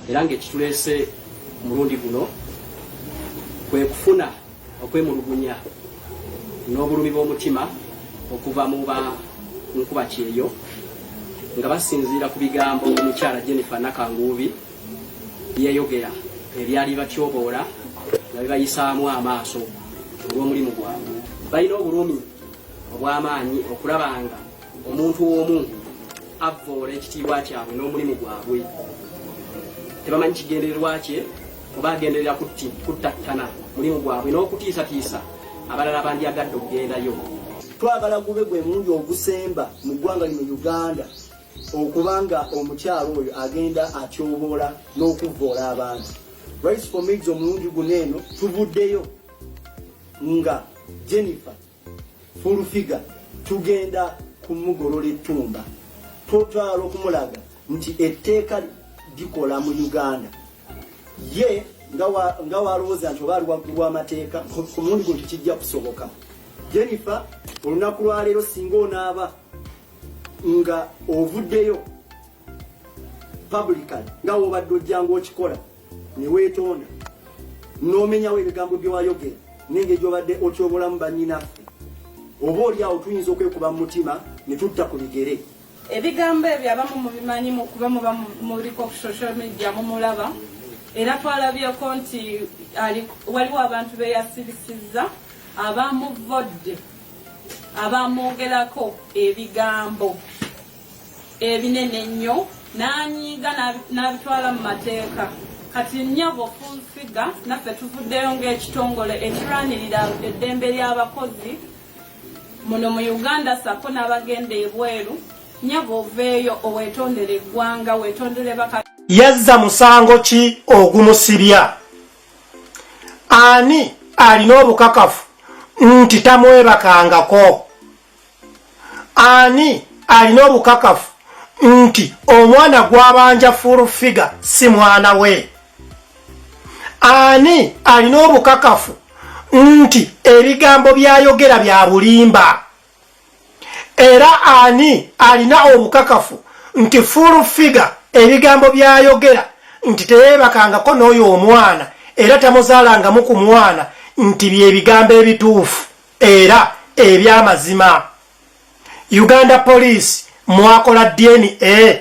era ng'ekituleese mulundi guno kwe kufuna okwemulugunya n'obulumi bw'omutima okuva mu nkuba kyeyo nga basinziira ku bigambo omukyala Jennifer Nakanguubi byeyogera ebyali batyoboola nga bibayisaamu amaaso olw'omulimu gwabwe. Balina obulumi obw'amaanyi okulabanga omuntu omu avvoola ekitiibwa kyabwe n'omulimu gwabwe. Tebamanyi kigendererwa kye oba agenderera kuttattana mulimu gwabwe n'okutiisatiisa abalala bandyagadde okugendayo. Twagala gube gwe mulundi ogusemba mu ggwanga lino Uganda okubanga omukyalo oyo agenda atyoboola n'okuvvoola abantu. Rights for Maids omulundi guno eno tuvuddeyo nga Jennifer full figure tugenda kumugolola ettumba twetwala okumulaga nti etteeka likola mu Uganda. Ye nga walowooza nti oba ali waggulu w'amateeka ku mulundi guno tekijja kusoboka. Jennifer olunaku lwaleero singa onaaba nga ovuddeyo publicly nga wobadde ojjanga okikola ne weetonda n'omenyawo ebigambo byewayogera n'engeri gy'obadde otyobolamu bannyinaffe, oba oli awo tuyinza okwekuba mu mutima ne tutta ku bigere. Ebigambo ebyo abamu mubimanyi kuba muba muliko ku social media mumulaba, era twalabyeko nti waliwo abantu beyasibisizza abamuvodde abamwogerako ebigambo ebinene ennyo n'anyiiga n'abitwala mu mateeka. Kati nnyabo full figure naffe tuvuddeyo ng'ekitongole ekirwanirira eddembe ly'abakozi muno mu Uganda sako n'abagenda ebweru. Nnyabo oveeyo oweetondere eggwanga, weetondere baka. Yazza musango ki ogumusibya? Ani alina obukakafu nti tamwebakangako? Ani alina obukakafu nti omwana gw'abanja full figure si mwana we? Ani alina obukakafu nti ebigambo byayogera bya bulimba? Era ani alina obukakafu nti full figure ebigambo byayogera nti teyeebakangako n'oyo omwana era tamuzaalangamu ku mwana nti byebigambo ebituufu era ebyamazima? Uganda Police mwakola DNA.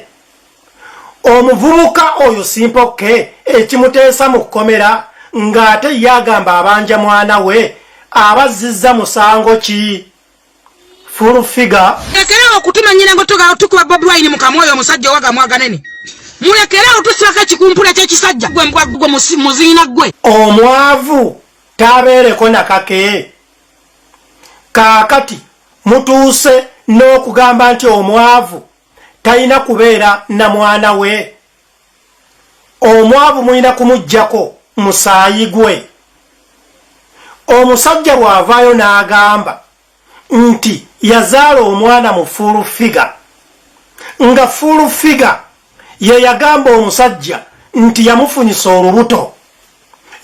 Omuvubuka oyo simpoke ekimuteesa mu kkomera ng'ate yagamba abanja mwana we abazizza musango ki? Full figure. Mulekera okutuma nyina ngo tukuba Bobi Wine mu kamwoyo omusajja owaga mwaganene. Mulekera otusaka kikumpula ky'ekisajja gwe muziina gwe. Omwavu tabeereko nakake. Kaakati mutuuse n'okugamba nti omwavu talina kubeera na mwana we. Omwavu mulina kumuggyako musaayi gwe. Omusajja bw'avaayo n'agamba nti yazaala omwana mu full figure, nga full figure ye yagamba omusajja nti yamufunyisa olubuto.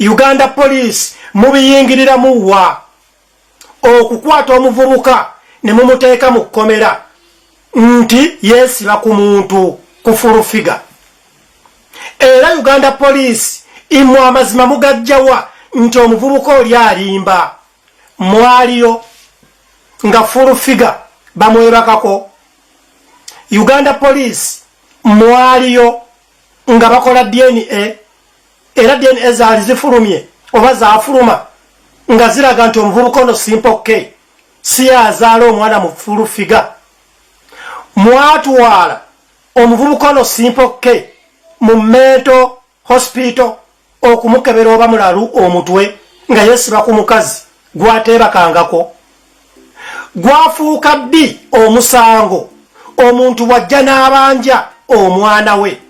Uganda Police mubiyingiriramu wa okukwata omuvubuka ne mumuteeka mu kkomera nti yeesiba ku muntu ku full figure. Era Uganda Police imwe amazima mugajjawa nti omuvubuka oli alimba. Mwaliyo nga full figure bamwebakako. Uganda Police mwaliyo nga bakola DNA, era DNA zaali zifulumye oba zaafuluma nga ziraga nti omuvubuka ono simpoke si yazaala omwana mu full figure. Mwatwala omuvubuka ono simpoke mu mental hospital okumukebera oba mulalu omutwe nga yeesiba ku mukazi gwateebakangako. Gwafuuka ddi omusango omuntu bw'ajja n'abanja omwana we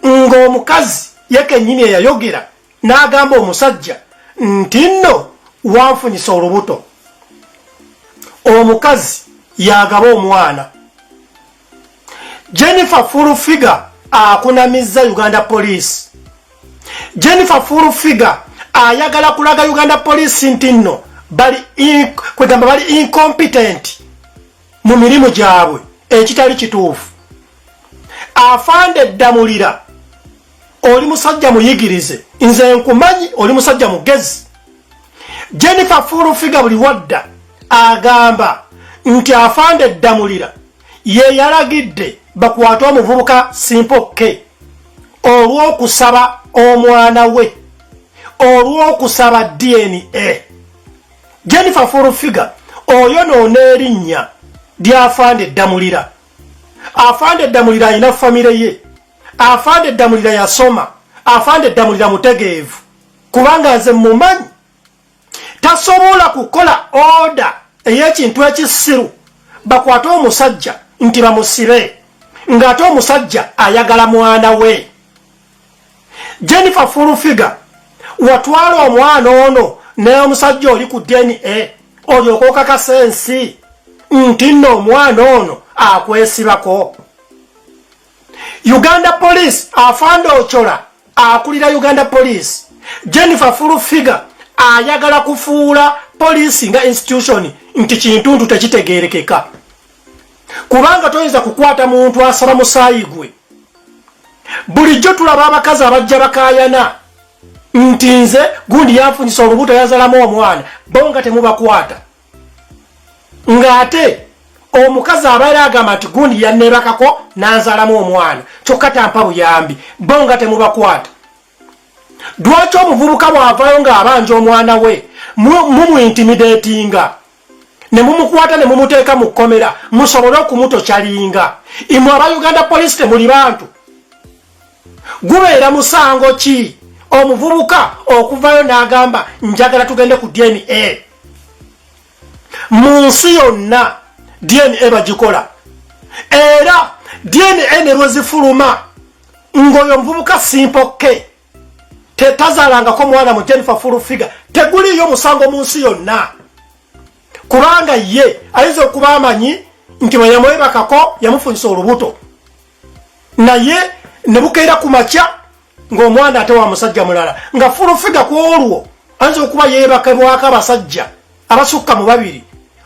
ng'omukazi ye kennyini eyayogera n'agamba omusajja nti nno wanfunyisa olubuto. Omukazi yagaba omwana. Jennifer full figure akunamizza Uganda Police. Jennifer full figure ayagala kulaga Uganda Police nti nno bali incompetent mu mirimu gyabwe ekitali kituufu. Afande Ddamulira oli musajja muyigirize, nze nkumanyi oli musajja mugezi. Jennifer Furufiga buli wadda agamba nti afande Damulira ye yalagidde bakwate omuvubuka Simple K olw'okusaba omwana we, olw'okusaba DNA. Jennifer Furufiga oyonoona erinnya ly'afande Damulira. Afande Damulira alina famire ye, afande Damulira yasoma, afande Damulira mutegeevu, kubanga nze mumanyi tasobola kukola oda ey'ekintu ekisiru bakwate omusajja nti bamusibe ng'ate omusajja ayagala mwana we. Jennifer Furufiga watwala omwana ono n'omusajja oli ku DNA olyoka okakasa ensi nti nno omwana ono akwesibako. Uganda Police afande Ochola akulira Uganda Police. Jennifer Furufiga ayagala kufuula police nga institution nti kintundu tekitegerekeka, kubanga toyinza kukwata muntu asaba musaayi gwe. Bulijjo tulaba abakazi abajja bakayana nti nze gundi yanfunyisa olubuto yazalamu omwana, bo nga temubakwata. Ng'ate omukazi abaera agamba nti gundi yanneebakako n'anzalamu omwana kyokka tampa buyambi, bo nga temubakwata. Lwaki omuvubuka bw'avaayo ng'abanja omwana we mumuintimidatinga ne mumukwata ne mumuteeka mu kkomera musobole okumutokyalinga? Imwe aba Uganda Police temuli bantu. Gubeera musango ki omuvubuka okuvaayo n'agamba njagala tugende ku DNA? Mu nsi yonna DNA bagikola, era DNA ne lwezifuluma ng'oyo omuvubuka Simple K tetazaalangako mwana mu Jennifer Furufiga, teguliyo musango mu nsi yonna, kubanga ye ayinza okuba amanyi nti bwe yamwebakako yamufunyisa olubuto, naye ne bukeera ku makya ng'omwana ate wa musajja mulala. Nga Furufiga ku olwo ayinza okuba yeebakebwako abasajja abasukka mu babiri,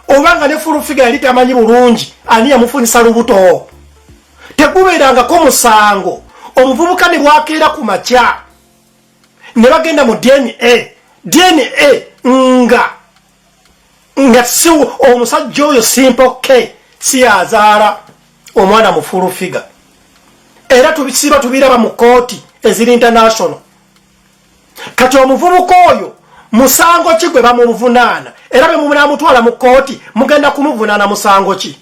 obanga ne Furufiga yali tamanyi bulungi ani yamufunyisa lubuto. Tegubeerangako musango omuvubuka ne bwakeera ku makya ne bagenda mu DNA nga si omusajja oyo Simple K si yazaala omwana mu Furufiga. Era tubisiba tubiraba mu kooti eziri international. Kati omuvubuka oyo musango ki gwe bamuvunaana? Era bwe mumutwala mu kooti mugenda kumuvunaana musango ki?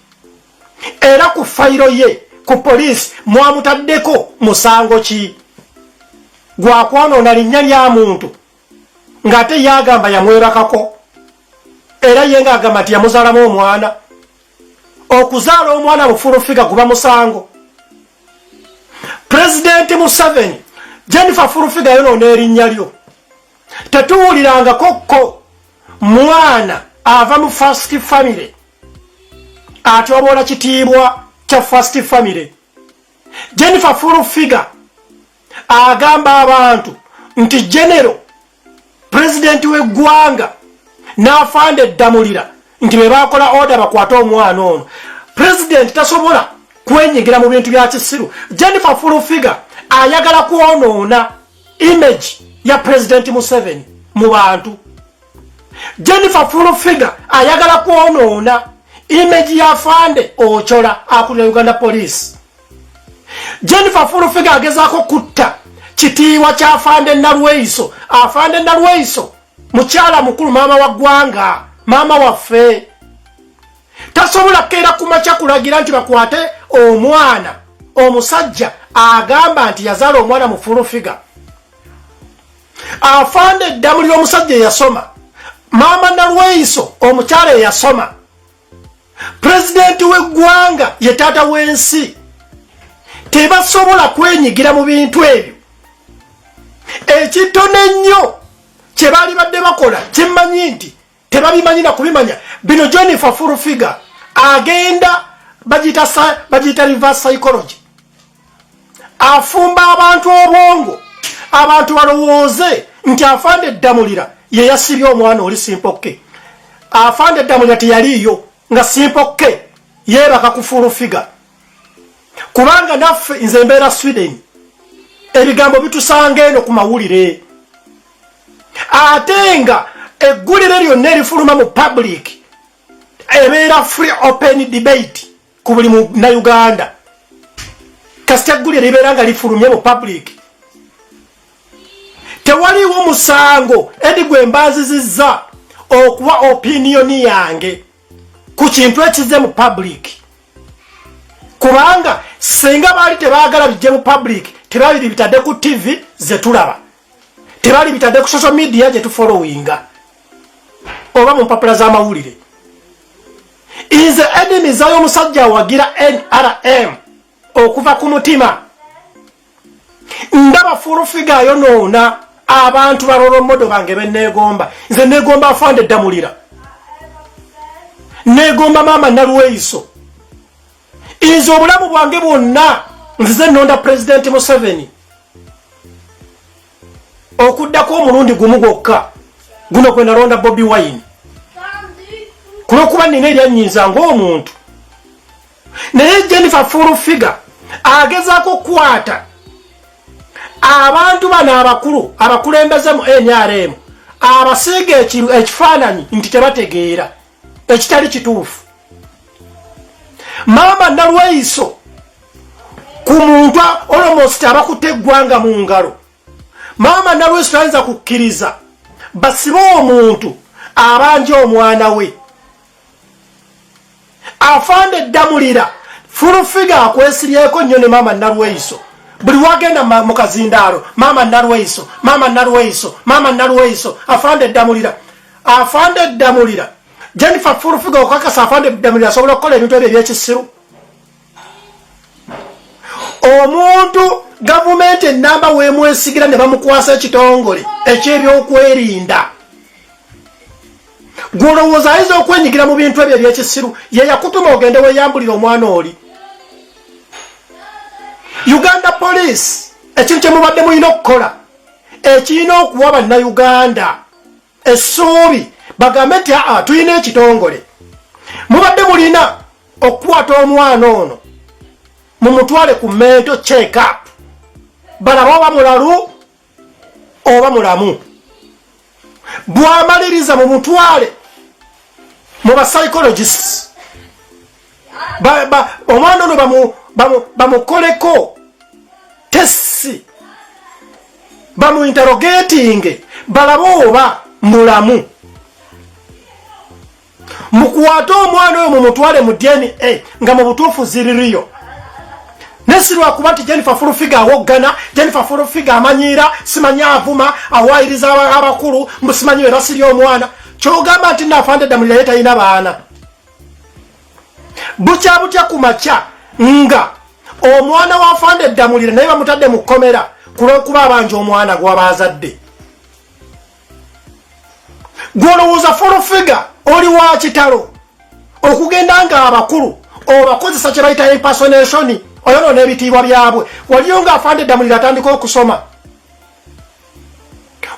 Era ku fayiro ye ku poliisi mwamutaddeko musango ki? Gwakwonoona linnya lya muntu ng'ate yagamba yamwebakako, era ye ng'agamba nti yamuzaalamu omwana. Okuzaala omwana mu Furufiga guba musango. President Museveni, Jennifer Furufiga yonoona erinnya lyo. Tetuwulirangako mwana ava mu first family atyobola kitiibwa kya first family. Jennifer Furufiga agamba abantu nti genero president w'eggwanga n'afande Damulira nti be bakola order bakwate omwana ono. President tasobola kwenyigira mu bintu bya kisiru. Jennifer Furufiga ayagala kwonoona image ya President Museveni mu bantu. Jennifer Furufiga ayagala kwonoona image ya afande Ochola akulira Uganda Police. Jennifer Furufiga agezaako kutta kitiibwa kya afande Nalweiso. Afande Nalweiso mukyala mukulu, maama wa ggwanga, maama waffe. Tasobola keera ku makya kulagira nti bakwate omwana omusajja agamba nti yazaala omwana mu Furufiga. Afande Damulira omusajja yasoma, maama Nalweiso omukyala yasoma, pulezidenti w'eggwanga ye taata w'ensi. Tebasobola kwenyigira mu bintu ebyo. Ekitono ennyo kye baali badde bakola kimmanyi nti tebabimanyi na kubimanya. Bino Jennifer Furufiga agenda bagita reverse psychology. Afumba abantu obwongo, abantu balowooze nti afande Damulira ye yasibye omwana oli Simple K. Afande Damulira teyaliyo nga Simple K yeebaka ku Furufiga. Kubanga naffe nze mbeera Sweden, ebigambo bitusanga eno ku mawulire ate nga eggulire lyonna erifuluma mu public ebeera free open debate ku buli Munnayuganda kasita eggulire libeera nga lifulumye mu public tewaliwo musango edi gwe mbanzizizza okuwa opinioni yange ku kintu ekize mu public kubanga singa baali tebaagala bijje mu public tebaali bitadde ku TV ze tulaba tebaali bitadde ku social media gye tufollowinga oba mu mpapula z'amawulire nze enimiza y'omusajja awagira NRM okuva ku mutima ndaba fulufiga ayonoona abantu balolomodo bange benneegomba nze neegomba Afande Damulira neegomba Maama Nalweiso nze obulamu bwange bwonna nzize nnonda President Museveni okuddako omulundi gumu gwokka guno gwe nalonda Bobi Wine kulwokuba nina eryannyiza ng'omuntu naye Jennifer Fulufiga agezaako okukwata abantu bano abakulu abakulembeze mu NRM abasiiga ekifaananyi nti tebategeera ekitali kituufu. Maama Nalweiso ku muntu almost abakutte eggwanga mu ngalo. Maama Nalweiso tayinza kukkiriza basibe omuntu abanja omwana we. Afande Damulira Fulufiga akwesiryeko nnyo ne Maama Nalweiso. Buli wagenda mu kazindaalo Maama Nalweiso, Maama Nalweiso, Maama Nalweiso, Afande Damulira. Afande Damulira Jennifer Fulufiga okakasa Afande Damulira asobola okukola ebintu ebyo ebyekisiru. Omuntu gavumenti ennamba weemwesigira ne bamukwasa ekitongole eky'ebyokwerinda. Gwolowooza ayinza okwenyigira mu bintu ebyo ebyekisiru ye yakutuma ogende weeyambulira omwana oli. Uganda Police ekintu kye mubadde mulina okukola ekirina okuwa bannayuganda essuubi bagambe nti tulina ekitongole. Mubadde mulina okukwata omwana ono mumutwale ku mental check up balaba oba mulalu oba mulamu. Bwamaliriza mumutwale mu psychologists omwana ono bamukoleko testi bamu interrogating balaba oba mulamu. Mukwata omwana oyo mumutwale mu DNA nga mu butuufu ziririyo. Nesirwa kuba nti Jennifer Fulufiga awoggana, Jennifer Fulufiga amanyira, simanya avuma, awaayiriza abakulu, musimanyi era siri omwana. Kyogamba nti Afande Damulira ye talina baana. Bukya butya ku makya nga omwana wa Afande Damulira naye bamutadde mu kkomera kulwokuba abanja omwana gw'abaazadde. Gwolowooza Fulufiga oli wa kitalo okugenda nga abakulu obakozesa kye bayita impersonation oyo n'ebitiibwa byabwe. Waliyo nga Afande Damulira atandika okusoma.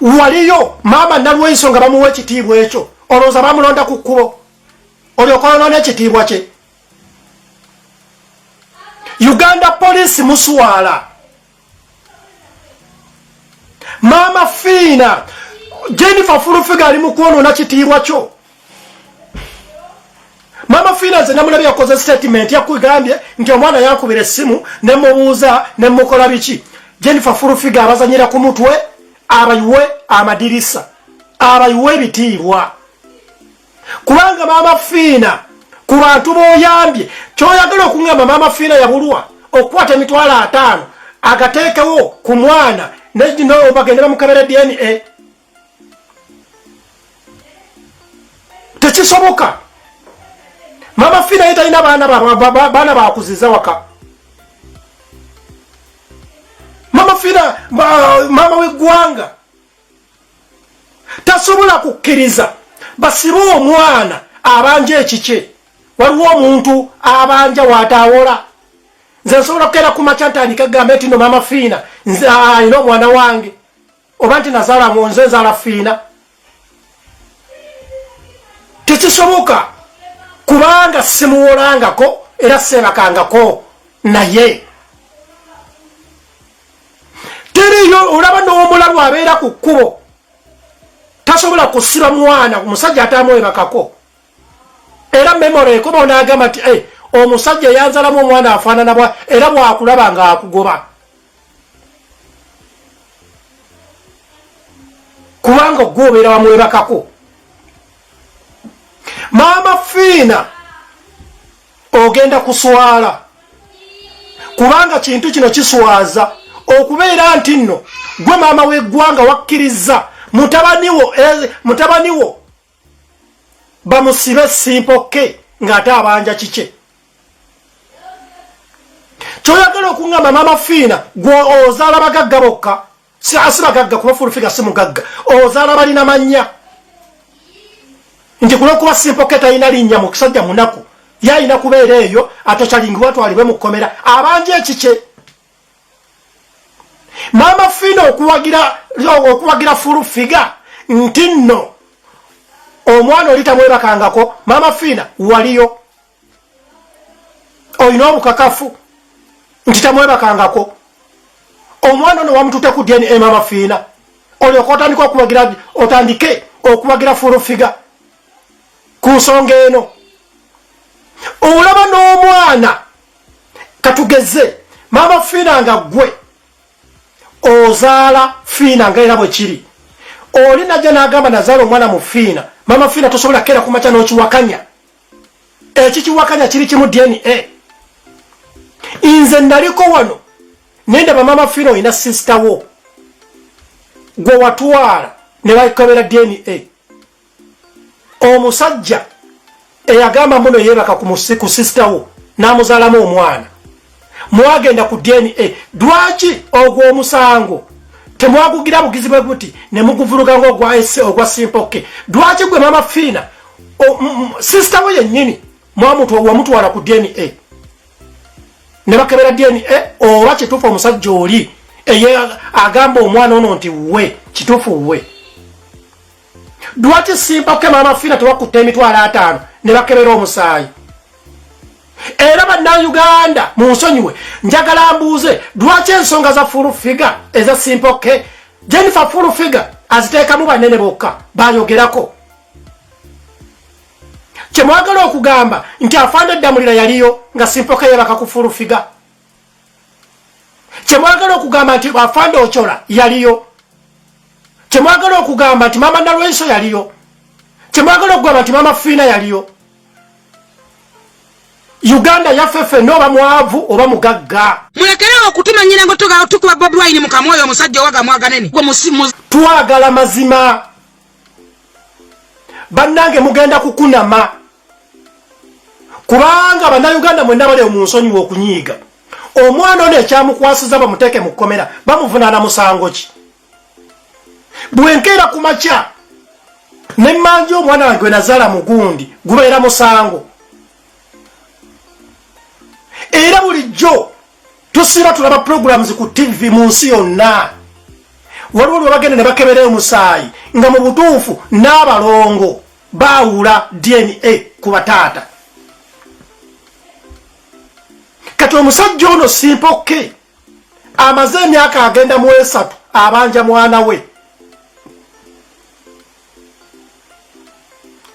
Waliyo Maama Nalweiso nga bamuwa ekitiibwa ekyo olowooza bamulonda ku kkubo olyoka oyonoona ekitiibwa kye. Uganda Police muswala. Maama Fiina Jennifer Fulufiga ali mu kwonoona kitiibwa kyo. Maama Fiina nze namulabye yakoze statement yakugambye nti omwana yankubira essimu ne mubuuza ne mukola biki. Jennifer Fulufiga abazanyira ku mutwe abayiwe amadirisa abayiwe ebitiibwa. Kubanga Maama Fiina ku bantu b'oyambye kyoyagala okungamba Maama Fiina yabulwa okukwata emitwalo 5 agateekewo ku mwana ne bagende bamukebera DNA. Tekisoboka. Maama Fiina ye talina baana bakuziza waka. Maama Fiina maama w'eggwanga tasobola kukkiriza basibe omwana abanja ekikye. Waliwo omuntu abanja waataawola. Nze nsobola kukeera ku makya ntandika gambe nti no Maama Fiina nze alina omwana wange oba nti nazaala nze nzaala Fiina. Tekisoboka kubanga simuwolangako era sebakangako naye. olaba n'omulalu abeera ku kkubo tasobola kusiba mwana omusajja atamwebakako era memore ekoba onagamba nti omusajja yanzalamu omwana afaanana era bwakulaba nga akugoba kubanga gwe obeera wamwebakako. Maama Fiina ogenda kuswala kubanga kintu kino kiswaza okubeera nti nno gwe maama w'eggwanga wakkiriza mutabani wo bamusibe simpoke ng'ate abanja kike. Kyoyagala okuŋŋamba Maama Fiina gwe ozaala bagagga bokka si bagagga kuba Furufiga si mugagga ozaala balina mannya nti kulwokuba simpoke talina linnya mu kisajja munaku yalina kubeera eyo atokyalingiwa twalibwe mu kkomera abanja ekike. Maama Fiina okuwagira Furufiga nti nno omwana oli tamwebakangako Maama Fiina waliyo olina obukakafu nti tamwebakangako omwana ono wamutute ku DNA Maama Fiina olyoka otandike okuwagira Furufiga ku nsonga eno. Olaba n'omwana katugeze Maama Fiina nga gwe ozaala Fiina nga era bwe kiri oli najja n'agamba nazaala omwana mu Fiina Maama Fiina tosobola kera kumakya n'okiwakanya ekikiwakanya kiri kimu DNA. Nze naliko wano nendaba Maama Fiina olina sisita wo gwe watwala ne bakobera DNA omusajja eyagamba muno yeebaka ku sisita wo n'amuzaalamu omwana mwagenda ku DNA lwaki ogw'omusango temwagugira bugizi bwe buti ne muguvuluga ng'ogwa simpoke lwaki gwe Maama Fiina sisita we yennyini wamutwala ku DNA ne bakebera DNA oba kituufu omusajja oli agamba omwana ono nti we kituufu we lwaki simpoke Maama Fiina tewakutta emitwalo 5 ne bakebera omusaayi. Era bannayuganda munsonyiwe njagala mbuuze lwaki ensonga za Furufiga eza simpoke Jennifer Furufiga aziteekamu banene bokka bayogerako kyemwagala okugamba nti afande Damulira yaliyo nga simpoke yebaka ku Furufiga kyemwagala okugamba nti afande Ochola yaliyo kyemwagala okugamba nti Maama Nalwenso yaliyo kyemwagala okugamba nti Maama Fiina yaliyo. Uganda yafefe noba mwavu oba mugagga mulekere okutuma nyina ngo tukuba Bobi Wine mukamwoyo omusajja waga mwaganene gwe musimu twagala mazima bannange mugenda kukunama kubanga bannayuganda mwenna bali omunsonyiwa okunyiiga omwana ono ekyamukwasiza bamuteeke mu kkomera bamuvunaana musango ki bwenkeera ku makya ne mmanja omwana wange we nazaala mugundi gubeera musango. Era bulijjo tusiba tulaba programs ku TV mu nsi yonna waliwo lwe bagenda ne bakebera omusaayi nga mu butuufu n'abalongo baawula DNA ku bataata. Kati omusajja ono simpoke amaze emyaka agenda mu 3 abanja mwana we.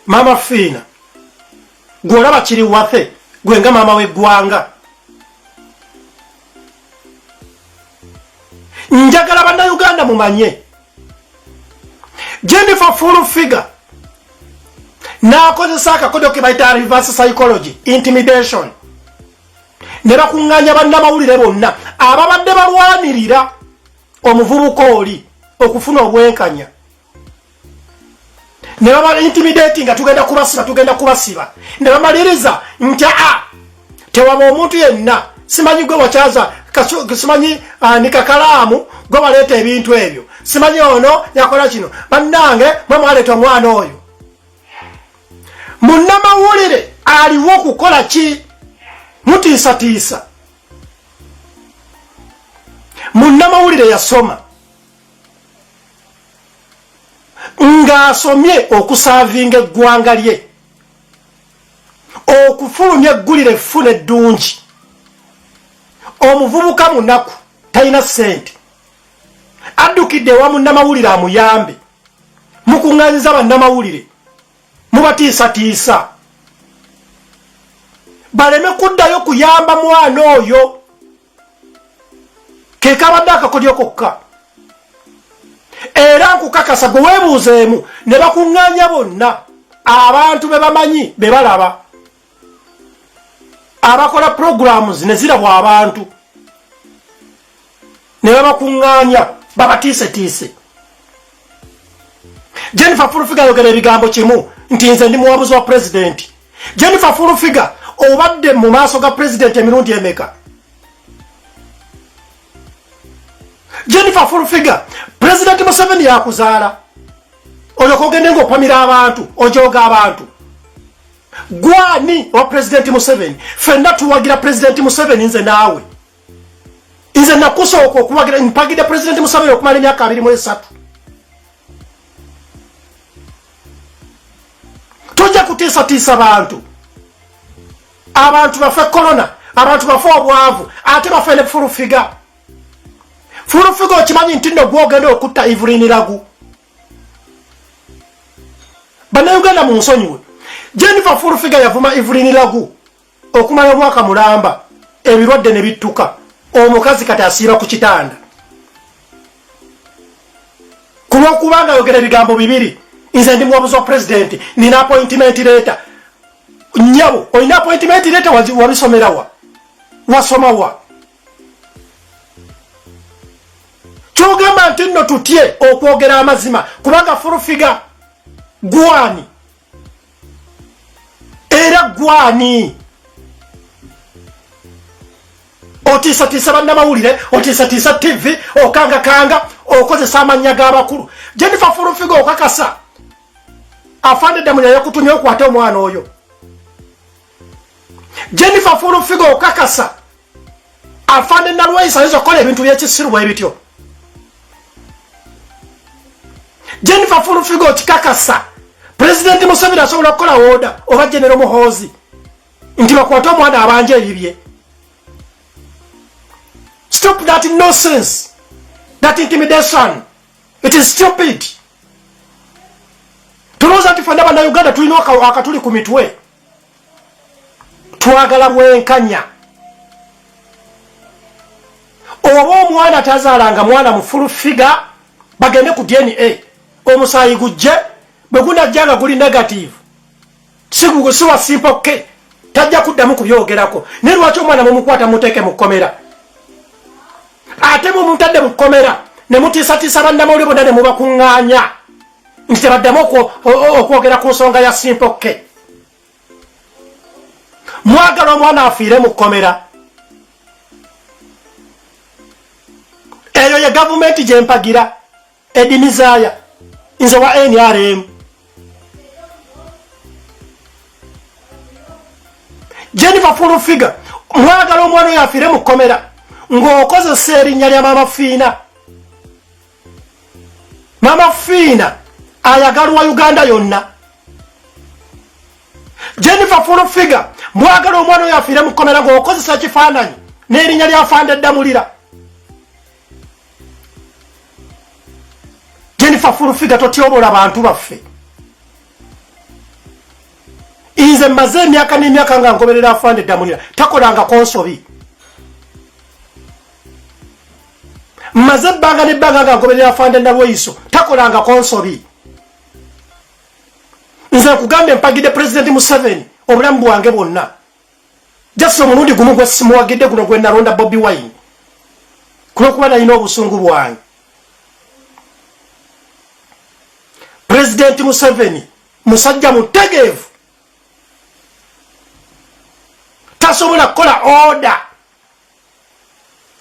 Maama Fiina gw'olaba kiri wathe gwe nga maama w'eggwanga. Njagala bannayuganda mumanye Jennifer Furufiga n'akozesa akakodo ke bayita reverse psychology intimidation ne bakuŋŋaanya bannamawulire bonna ababadde balwanirira omuvubuka oli okufuna obwenkanya ne baba intimidating nga tugenda kubasiba ne bamaliriza nti tewaba omuntu yenna simanyi gwe wakyaza simanyi ni kakalaamu gwe baleeta ebintu ebyo simanyi ono yakola kino bannange mwe mwaleeta omwana oyo munnamawulire aliwo okukola ki mutiisatiisa munnamawulire yasoma ng'asomye okusaavinga eggwanga lye okufulumya eggulire effuna eddungi omuvubuka munaku talina ssente addukidde wa munnamawulire amuyambe mukuŋŋanyiza bannamawulire mubatiisatiisa baleme kuddayo kuyamba mwana oyo ke kabadde akakolyo kokka. Era nkukakasa gwe weebuuzeemu ne bakuŋŋaanya bonna abantu be bamanyi be balaba abakola programs ne zirabwa abantu ne babakuŋŋaanya babatiisetiise. Jennifer Furufiga yogera ebigambo kimu nti nze ndi muwabuzi wa pulezidenti. Jennifer Furufiga obadde mu maaso ga pulezidenti emirundi emeka? Jennifer Furufiga President Museveni yakuzaala olyoka ogende ng'opamira abantu ojooga abantu. Gwani wa President Museveni? Fenna tuwagira President Museveni nze naawe. Nze nakusooka okuwagira mpagidde President Museveni okumala emyaka 23. Tojja kutiisatiisa bantu. Abantu bafe corona, abantu bafe obwavu, ate bafe ne Furufiga. Furufiga okimanyi nti nno gwogenda okutta Evelyn Lagu. Bannayuganda mu nsonyiwe. Jennifer Furufiga yavuma Evelyn Lagu okumala omwaka mulamba ebirwadde ne bittuka. Omukazi kati asiiba ku kitanda. Kulwokubanga yogera ebigambo bibiri. Nze ndi muwabuzi wa pulezidenti nina appointment letter. Nyabo olina appointment letter wabisomera wa? Wasoma wa? Kyogamba nti nno tutye okwogera amazima kubanga Furufiga gwani era gwani otiisatiisa bannamawulire otiisatiisa TV okangakanga okozesa amannya g'abakulu. Jennifer Furufiga okakasa afande Damulira yakutumye okwate omwana oyo. Jennifer Furufiga okakasa afande Nalwaisa ayinza okukola ebintu by'ekisiru bwe bityo. Jennifer Furufiga okikakasa President Museveni asobola okukola order oba General Muhoozi nti bakwate omwana abanja ebibye. Stop that nonsense, that intimidation. It is stupid. Tulowooza nti fenna bannayuganda tulina akatuli ku mitwe. Twagala bwenkanya. Oba omwana tazaalanga mwana mu Furufiga bagende ku DNA omusaayi gujje bwe gunajjanga guli negative siwa simple ke tajja kuddamu kubyogerako. Ne lwaki omwana mumukwata muteeke mu kkomera ate mumutadde mu kkomera ne mutiisatiisa bannamawulire bonna ne mubakuŋŋaanya nti tebaddamu okwogera ku nsonga ya simple ke. Mwagala omwana afiire mu kkomera. Eyo ye gavumenti gye mpagira edimizaaya nze wa NRM. Jennifer Furufiga mwagala omwana oyo afiire mu kkomera ng'okozesa erinnya lya Mama Fiina. Mama Fiina ayagalwa Uganda yonna. Jennifer Furufiga mwagala omwana oyo afiire mu kkomera ng'okozesa ekifaananyi n'erinnya lya Fande Damulira. Jennifer Furufiga totyobola bantu baffe. Nze mmaze emyaka n'emyaka nga ngoberera Fande Damulira takolanga konsobi. Mmaze ebbanga n'ebbanga nga ngoberera Fande Nalwaiso takolanga konsobi. Nze nkugambye mpagidde President Museveni obulamu bwange bwonna. Just omulundi gumu gwe simuwagidde guno gwe nalonda Bobi Wine kulwokuba nalina obusungu bwange. President Museveni musajja mutegeevu tasobola kukola order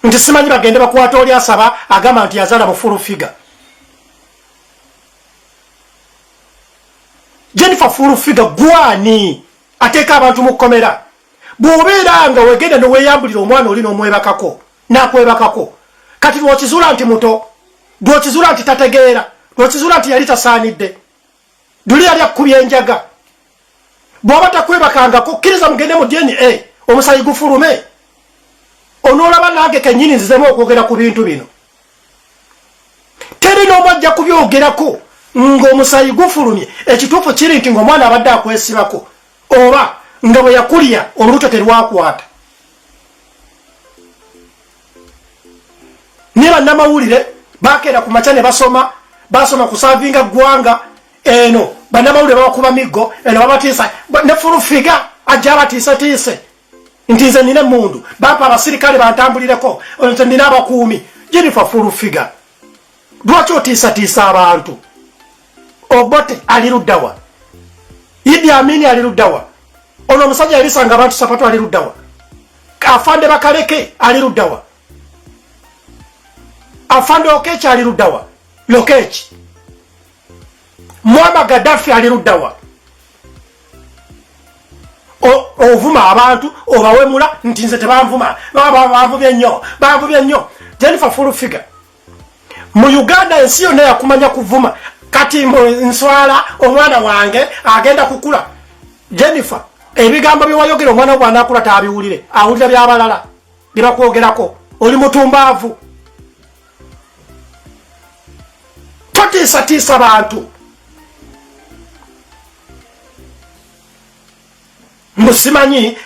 nti simanyi bagende bakwata oli asaba agamba nti yazaala mu Furufiga. Jennifer Furufiga gwani ateeka abantu mu kkomera? Bw'obeera nga wegenda neweeyambulira omwana oli n'omwebakako n'akwebakako kati lw'okizuula nti muto, lw'okizuula nti tategeera, lw'okizuula nti yali tasaanidde, luli yali akkubye enjaga. Bw'oba takwebakangako kkiriza mugende mu DNA omusayi gufulume onoolaba nange kennyini nzizemu okwogera ku bintu bino. teri n'omwajja kubyogerako ng'omusayi gufulumye ekituufu kiri nti ng'omwana abadde akwesibako oba nga bwe yakulya olubuto terwakwata. ne bannamawulire bakeera ku makya ne basoma kusaavinga ggwanga eno, bannamawulire babakuba miggo eno babatiisa ne fulufiga ajja abatiisetiise nti nze nina emmundu bampa abasirikale bantambulireko nze nina abakuumi. Jennifer fulufiga lwaki otiisatiisa abantu? Obote ali luddawa? Idi Amini ali luddawa? Ono omusajja yalisanga abantu sapatu ali luddawa? Afande Bakaleke ali luddawa? Afande Okechi ali luddawa? Lokechi Muammar Gaddafi ali luddawa? Ovuma abantu obawemula nti nze tebanvuma banvubye nnyo. Jennifer fulufiga mu Uganda ensi yonna yakumanya kuvuma, kati nswala omwana wange agenda kukula. Jennifer ebigambo byewayogera omwana wo bw'anaakula taabiwulire, awulira by'abalala bye bakwogerako. Oli mutumbaavu. Totiisatiisa bantu.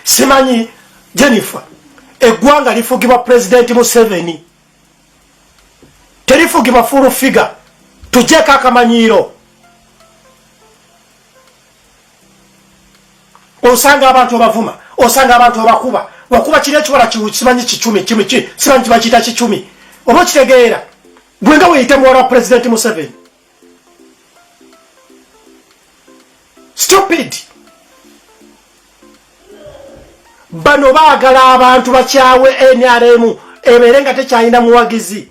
Simanyi Jennifer eggwanga lifugibwa Pulezidenti Museveni, terifugibwa fulufiga. Tugyeko akamanyiiro. Osanga abantu abavuma, osanga abantu abakuba, wakuba kiri ekiwala simanyi kicumi simanyi kibakiyita kicumi. Oba okitegeera gwe nga weeyite muwala wa Pulezidenti Museveni? Stupid. Bano baagala abantu bakyawe NRM ebeere nga tekyalina muwagizi.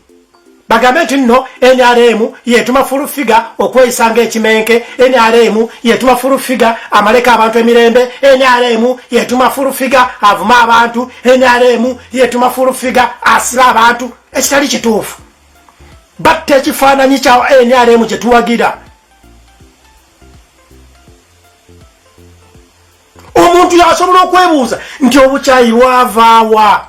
Bagambe nti nno NRM yetuma fulufiga okweyisanga ekimenke, NRM yetuma fulufiga amaleka abantu emirembe, NRM yetuma fulufiga avuma abantu, NRM yetuma fulufiga asiba abantu. Ekitali kituufu. Batte ekifaananyi kya NRM kye tuwagira. Omuntu yasobola okwebuuza nti obukyayi bwavaawa?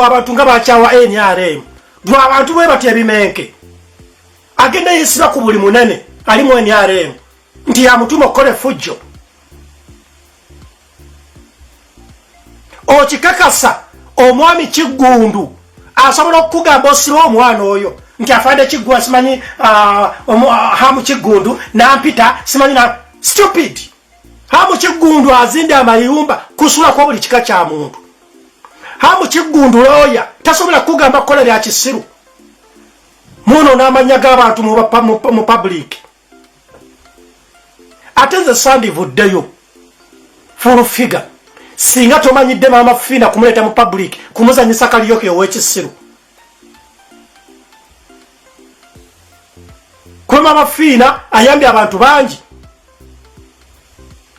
Abantu nga bakyawa NRM lwa abantu bwe batya ebimenke. Agenda yesiba ku buli munene alimu NRM nti yamutuma okukola effujjo. Okikakasa omwami Kiggundu asobola okukugamba osiba omwana oyo nti afande Kiggundu simanyi Hamu Kiggundu nampita simanyi na stupid. Hamu Kiggundu azinde amayumba kusulako buli kika kya muntu. Hamu Kiggundu lawyer tasobola kugamba kola lya kisiru. Muno n'amanya g'abantu mu public. Ate nze sandivuddeyo fulufiga singa tomanyidde Maama Fiina kumuleeta mu public kumuzanyisa Kaliyoke ow'ekisiru. Kuba Maama Fiina ayambye abantu bangi.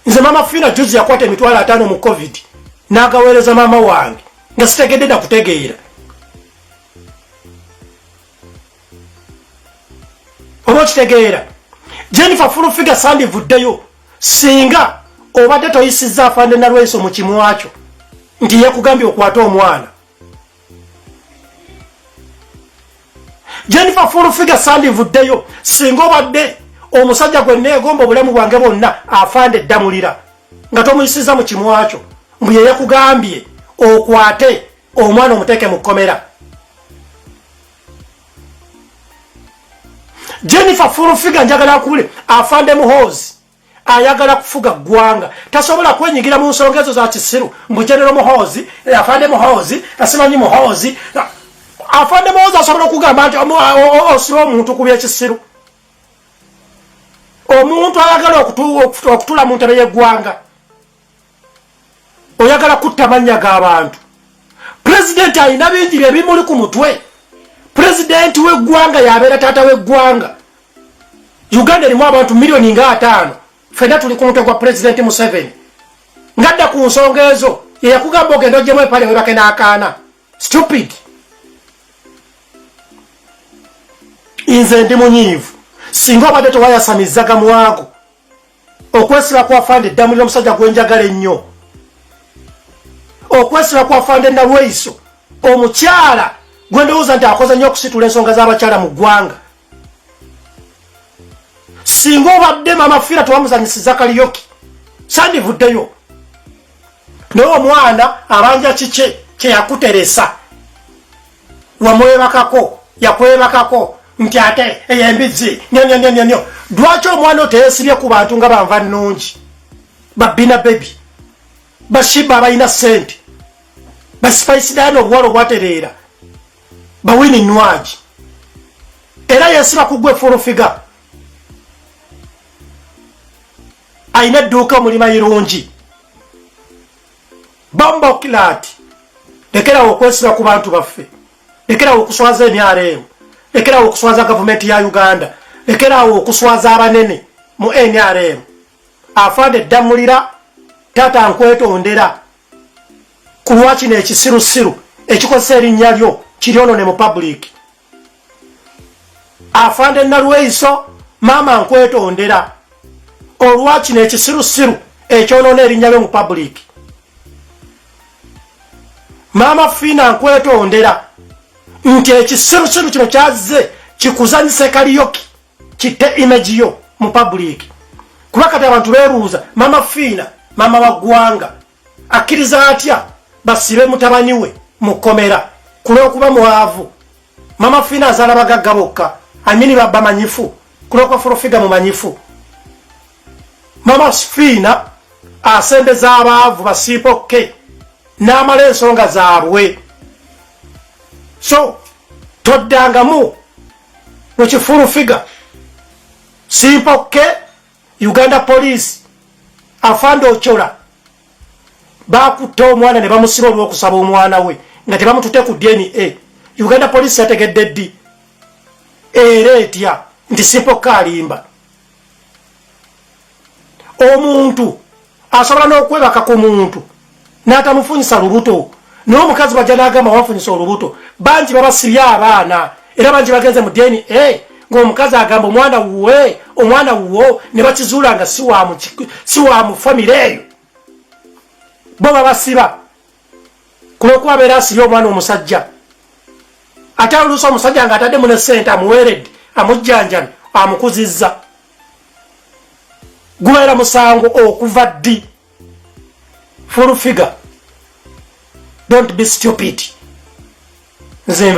Nze Maama Fiina juzi yakwata emitwalo 5 mu COVID n'agaweereza maama wange nga sitegedde na kutegeera. Oba kitegeera Jennifer fulufiga sandivuddeyo singa obadde toyisizza afande Nalweso mu kimwakyo nti yakugambye okwata omwana. Jennifer fulufiga sandivuddeyo singa obadde omusajja gwe neegomba obulamu bwange bwonna afande eddamulira nga tomuyisizza mu kimwakyo mbu ye yakugambye okwate omwana omuteeke mu kkomera. Jennifer fulufiga njagala akubule afande Muhoozi ayagala kufuga ggwanga tasobola kwenyigira mu nsonga ezo za kisiru mbu General Muhoozi afande Muhoozi asimanyi Muhoozi. Afande Muhoozi asobola okugamba nti osiba omuntu ku by'ekisiru. Omuntu ayagala okutula mu ntebe y'eggwanga oyagala kutta mannya g'abantu. Pulezidenti alina bingi ebimuli ku mutwe. Pulezidenti w'eggwanga yabeera taata w'eggwanga. Uganda erimu abantu miliyoni nga 5. Ffenna tuli ku mutwe gwa Pulezidenti Museveni. Ngadda ku nsonga ezo ye yakugamba ogenda ogyemu epale webake n'akaana. Stupid. Nze ndi munyiivu singa obadde tewayasamizzaga mwago okwesiba kwa afande eddamulira omusajja gwenjagala ennyo. Okwesiba kwa afande Nalweso omukyala gwe ndowooza nti akoze nnyo okusitula ensonga z'abakyala mu ggwanga. Singa obadde Mama Fiina tewamuzanyisiza kaliyoki sandivuddeyo. Naye omwana abanja kike kye yakuteresa wamwebakako yakwebakako nti ate ey'embizzi nyo. Lwaki omwana oteesibye ku bantu nga banva nnungi, babina bebi, bashiba abalina ssente, basipayisidani obuwala obwatereera, bawini nwagi, era yeesiba ku gwe fulufiga, ayina edduuka omulima irungi. Bambokilaati, lekerawo okwesiba ku bantu baffe, lekerawo okuswaza NRM, lekerawo okuswaza gavumenti ya Uganda, lekerawo okuswaza abanene mu NRM. Afande Damulira taata nkwetondera ku lwakino ekisirusiru ekikozesa erinnya lyo kiryonone mu public. Afande Nalweiso maama nkwetondera olwakino ekisirusiru ekyonone erinnya lyo mu public. Mama Fiina nkwetondera nti ekisirusiru kino kyazze kikuzanyise kaliyoki kitte image yo mu public. Kuba kati abantu beebuuza Mama Fiina mama wa ggwanga akkiriza atya basibe mutabani we mukkomera kulw'okuba muwaavu. Mama Fiina azaala bagagga bokka, amini babba manyifu kulw'okuba fulufiga mumanyifu. Mama Fiina asembeza abaavu basiipokke n'amala ensonga zaabwe. So toddangamu mu kifulufiga simpokke. Uganda Police Afande Ochola bakutte omwana ne bamusiba olw'okusaba omwana we nga tebamututte ku DNA. Uganda Police yategedde ddi era etya nti simpokke alimba. Omuntu asobola n'okwebaka ku muntu n'atamufunyisa lubuto, n'omukazi bajja n'agamba wamufunyisa olubuto. Bangi babasibye abaana era bangi bagenze mu DNA ng'omukazi agamba omwana wuwo ne bakizuula nga si wa mu famire eyo. Bo babasiba kulw'okuba abeera asibye omwana omusajja, ate oluusi omusajja ng'ataddemu ne ssente amuweeredde amujjanjami amukuzizza. Gubeera musango okuva ddi. Full figure. Don't be stupid. Nze